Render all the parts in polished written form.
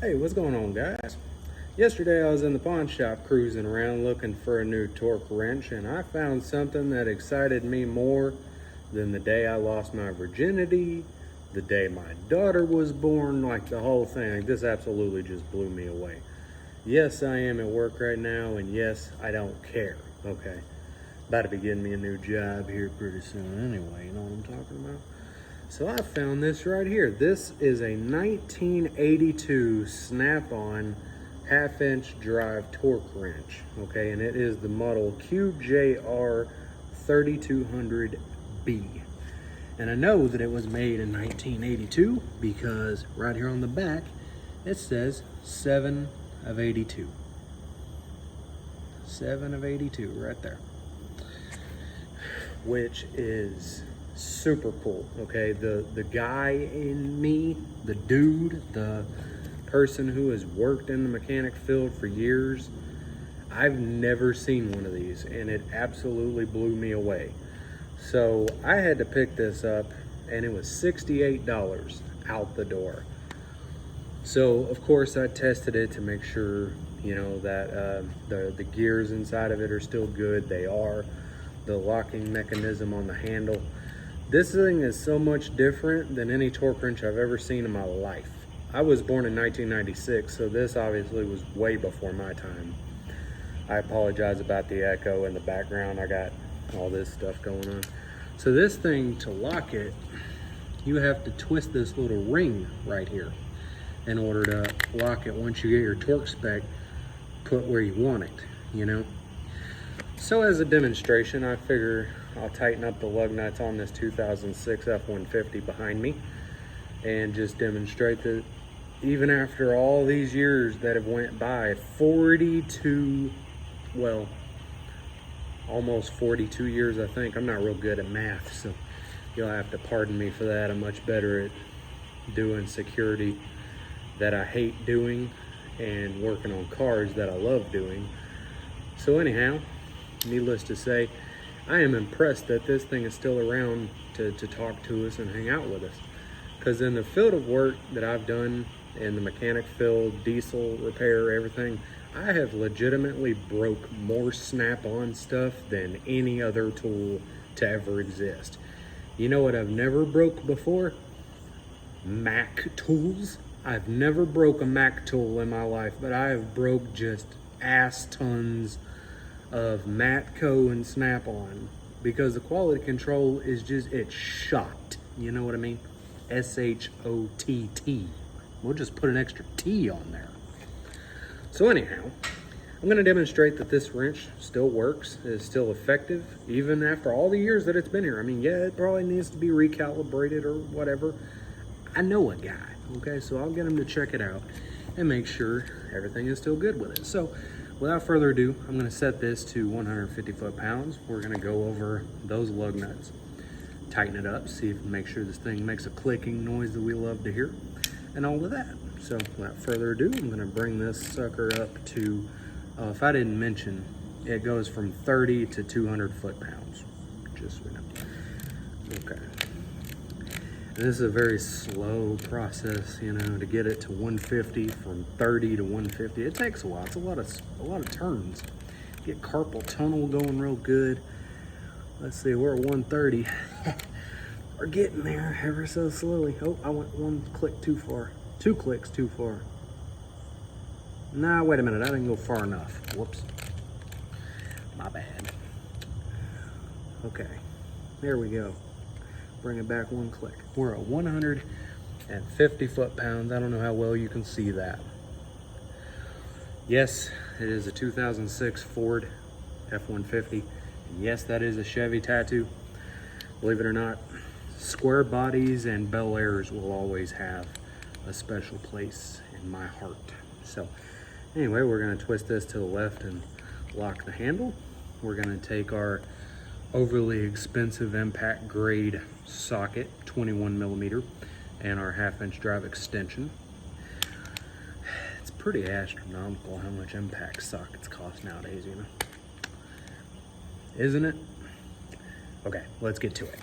Hey, what's going on, guys? Yesterday I was in the pawn shop cruising around looking for a new torque wrench, and I found something that excited me more than the day I lost my virginity, the day my daughter was born, like the whole thing. Like, this absolutely just blew me away. Yes, I am at work right now, and yes, I don't care, okay? About to be getting me a new job here pretty soon anyway, you know what I'm talking about? So I found this right here. This is a 1982 Snap-on half-inch drive torque wrench, okay? And it is the model QJR-3200B. And I know that it was made in 1982 because right here on the back, it says 7 of 82. 7 of 82 right there. Which is super cool, okay? The guy in me, the dude, the person who has worked in the mechanic field for years, I've never seen one of these, and it absolutely blew me away. So I had to pick this up, and it was $68 out the door. So of course I tested it to make sure, you know, that the gears inside of it are still good. They are. The locking mechanism on the handle. This thing is so much different than any torque wrench I've ever seen in my life. I was born in 1996, so this obviously was way before my time. I apologize about the echo in the background. I got all this stuff going on. So this thing, to lock it, you have to twist this little ring right here in order to lock it once you get your torque spec put where you want it, you know? So as a demonstration, I figure I'll tighten up the lug nuts on this 2006 F-150 behind me and just demonstrate that even after all these years that have went by, 42, well, almost 42 years, I think. I'm not real good at math, so you'll have to pardon me for that. I'm much better at doing security that I hate doing and working on cars that I love doing. So anyhow, needless to say, I am impressed that this thing is still around to talk to us and hang out with us. Because in the field of work that I've done, in the mechanic field, diesel repair, everything, I have legitimately broke more Snap-on stuff than any other tool to ever exist. You know what I've never broke before? Mac tools. I've never broke a Mac tool in my life, but I have broke just ass tons of Matco and Snap-on because the quality control is just, it's shot. You know what I mean? S-H-O-T-T. We'll just put an extra T on there. So anyhow, I'm gonna demonstrate that this wrench still works, is still effective, even after all the years that it's been here. I mean, yeah, it probably needs to be recalibrated or whatever. I know a guy, okay? So I'll get him to check it out and make sure everything is still good with it. So without further ado, I'm gonna set this to 150 foot-pounds. We're gonna go over those lug nuts, tighten it up, make sure this thing makes a clicking noise that we love to hear, and all of that. So without further ado, I'm gonna bring this sucker up to, if I didn't mention, it goes from 30 to 200 foot-pounds, just so you know. Okay. This is a very slow process, you know, to get it to 150, from 30 to 150. It takes a while. It's a lot of turns. Get carpal tunnel going real good. Let's see, we're at 130. We're getting there ever so slowly. Oh, I went one click too far. 2 clicks too far. Nah, wait a minute. I didn't go far enough. Whoops. My bad. Okay, there we go. Bring it back 1 click. We're at 150 foot-pounds. I don't know how well you can see that. Yes, it is a 2006 Ford F-150. Yes, that is a Chevy tattoo. Believe it or not, square bodies and Bel Airs will always have a special place in my heart. So anyway, we're gonna twist this to the left and lock the handle. We're gonna take our overly expensive impact grade socket, 21 millimeter, and our half-inch drive extension. It's pretty astronomical how much impact sockets cost nowadays, you know? Isn't it? Okay, let's get to it.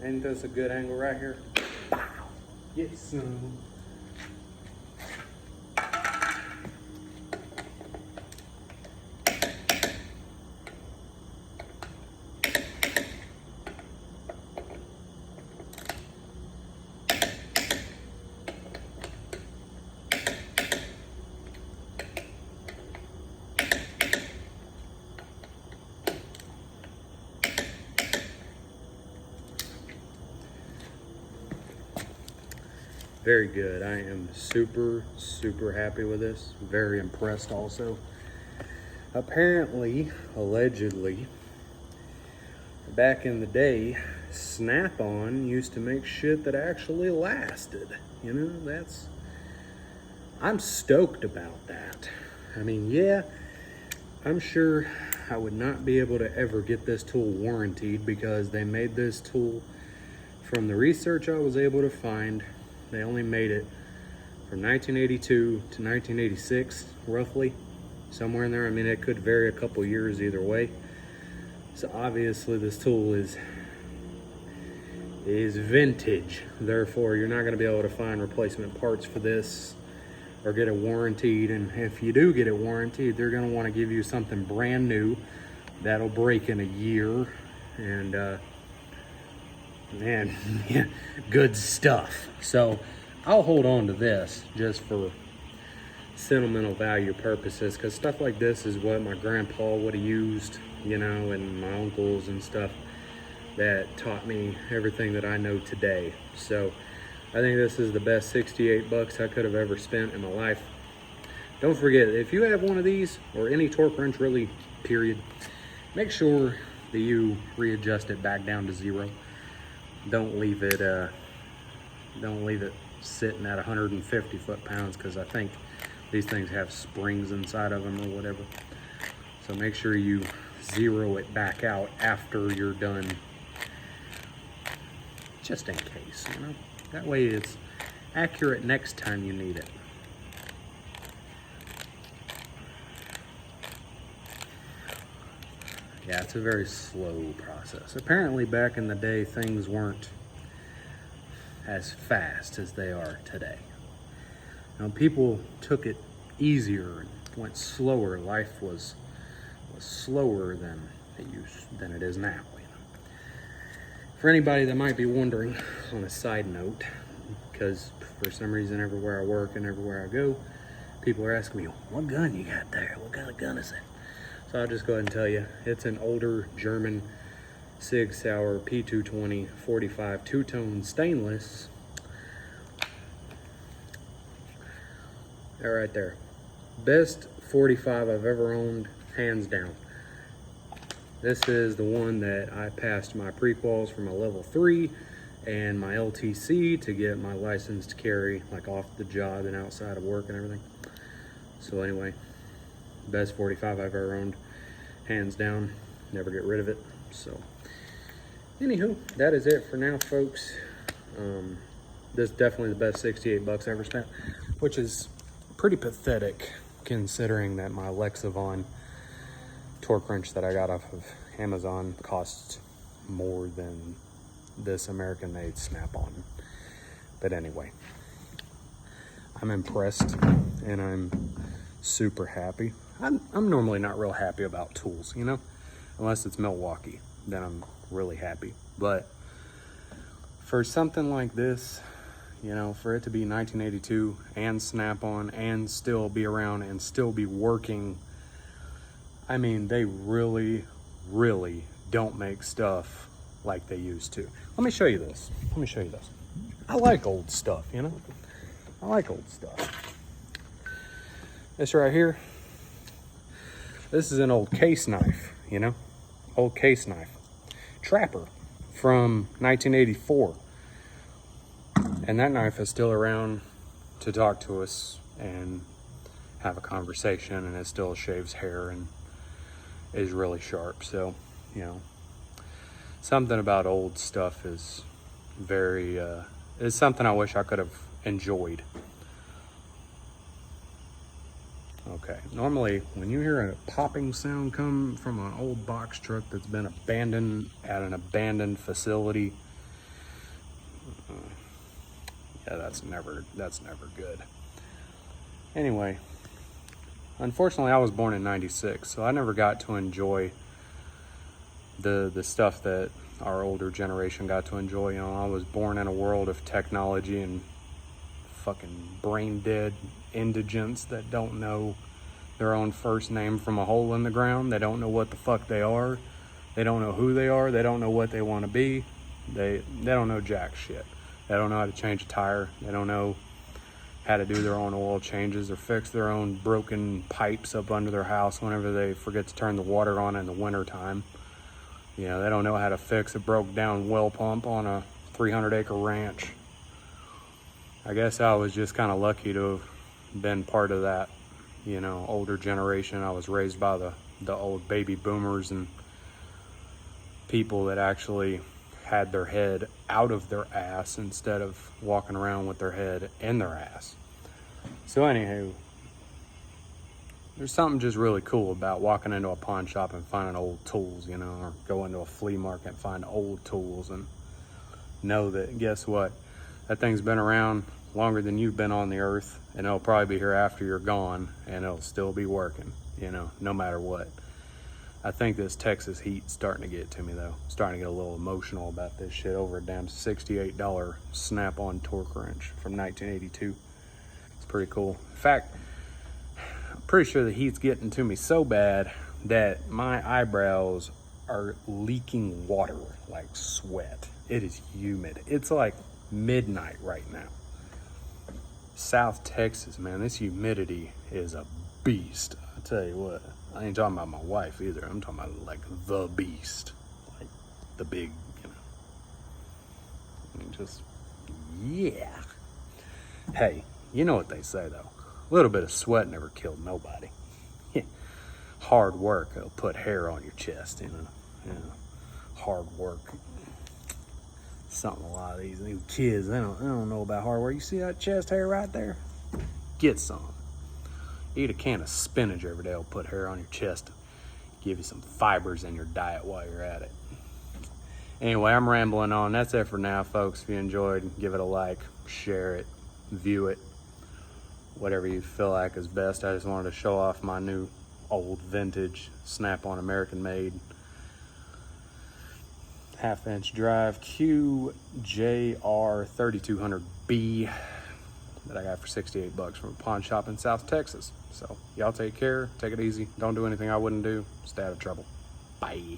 Ain't this a good angle right here? get some. Very good. I am super, super happy with this. Very impressed also. Apparently, allegedly, back in the day, Snap-on used to make shit that actually lasted. You know, I'm stoked about that. I mean, yeah, I'm sure I would not be able to ever get this tool warranted because they made this tool, from the research I was able to find, they only made it from 1982 to 1986, roughly, somewhere in there. I mean, it could vary a couple years either way. So obviously this tool is vintage. Therefore, you're not gonna be able to find replacement parts for this or get it warranted. And if you do get it warranted, they're gonna wanna give you something brand new that'll break in a year. And man, yeah, good stuff. So I'll hold on to this just for sentimental value purposes, because stuff like this is what my grandpa would have used, you know, and my uncles and stuff that taught me everything that I know today. So I think this is the best 68 bucks I could have ever spent in my life. Don't forget, if you have one of these or any torque wrench really, period, make sure that you readjust it back down to 0. Don't leave it sitting at 150 foot-pounds, because I think these things have springs inside of them or whatever. So make sure you zero it back out after you're done, just in case, you know? That way it's accurate next time you need it. Yeah, it's a very slow process. Apparently back in the day, things weren't as fast as they are today. You know, people took it easier and went slower. Life was slower than it is now. You know? For anybody that might be wondering, on a side note, because for some reason everywhere I work and everywhere I go, people are asking me, what gun you got there? What kind of gun is it? So I'll just go ahead and tell you, it's an older German Sig Sauer P220 45 two-tone stainless. That right there. Best 45 I've ever owned, hands down. This is the one that I passed my pre-quals for my level 3 and my LTC to get my license to carry, like off the job and outside of work and everything. So anyway, best 45 I've ever owned, hands down. Never get rid of it. So anywho, that is it for now, folks. This is definitely the best 68 bucks I ever spent, which is pretty pathetic considering that my Lexavon torque wrench that I got off of Amazon costs more than this American-made Snap-on. But anyway, I'm impressed and I'm super happy. I'm normally not real happy about tools, you know, unless it's Milwaukee, then I'm really happy. But for something like this, you know, for it to be 1982 and Snap-on and still be around and still be working, I mean, they really, really don't make stuff like they used to. Let me show you this. I like old stuff, you know? I like old stuff. This right here, this is an old case knife, you know? Old case knife. Trapper from 1984. And that knife is still around to talk to us and have a conversation, and it still shaves hair and is really sharp. So, you know, something about old stuff is very, is something I wish I could have enjoyed. Okay, normally when you hear a popping sound come from an old box truck that's been abandoned at an abandoned facility, Yeah, that's never good. Anyway, unfortunately I was born in 96, so I never got to enjoy the stuff that our older generation got to enjoy. You know, I was born in a world of technology and fucking brain dead indigents that don't know their own first name from a hole in the ground. They don't know what the fuck they are. They don't know who they are. They don't know what they want to be. They don't know jack shit. They don't know how to change a tire. They don't know how to do their own oil changes or fix their own broken pipes up under their house whenever they forget to turn the water on in the winter time. You know, they don't know how to fix a broke down well pump on a 300-acre ranch. I guess I was just kind of lucky to have been part of that, you know, older generation. I was raised by the old baby boomers and people that actually had their head out of their ass instead of walking around with their head in their ass. So anywho, there's something just really cool about walking into a pawn shop and finding old tools, you know, or go into a flea market and find old tools and know that, guess what, that thing's been around longer than you've been on the earth, and it'll probably be here after you're gone, and it'll still be working, you know, no matter what. I think this Texas heat's starting to get to me, though. I'm starting to get a little emotional about this shit over a damn $68 snap-on torque wrench from 1982. It's pretty cool. In fact, I'm pretty sure the heat's getting to me so bad that my eyebrows are leaking water like sweat. It is humid. It's like midnight right now. South Texas, man, this humidity is a beast. I tell you what, I ain't talking about my wife either. I'm talking about like the beast, like the big, you know. I mean, just, yeah. Hey, you know what they say though. A little bit of sweat never killed nobody. Hard work will put hair on your chest, you know. Hard work. Something a lot of these new kids, they don't know about hard work. You see that chest hair right there? Get some. Eat a can of spinach every day will put hair on your chest. Give you some fibers in your diet while you're at it. Anyway, I'm rambling on. That's it for now, folks. If you enjoyed, give it a like, share it, view it, whatever you feel like is best. I just wanted to show off my new old vintage snap-on American made half-inch drive QJR-3200B that I got for $68 from a pawn shop in South Texas. So y'all take care, take it easy, don't do anything I wouldn't do, stay out of trouble. Bye.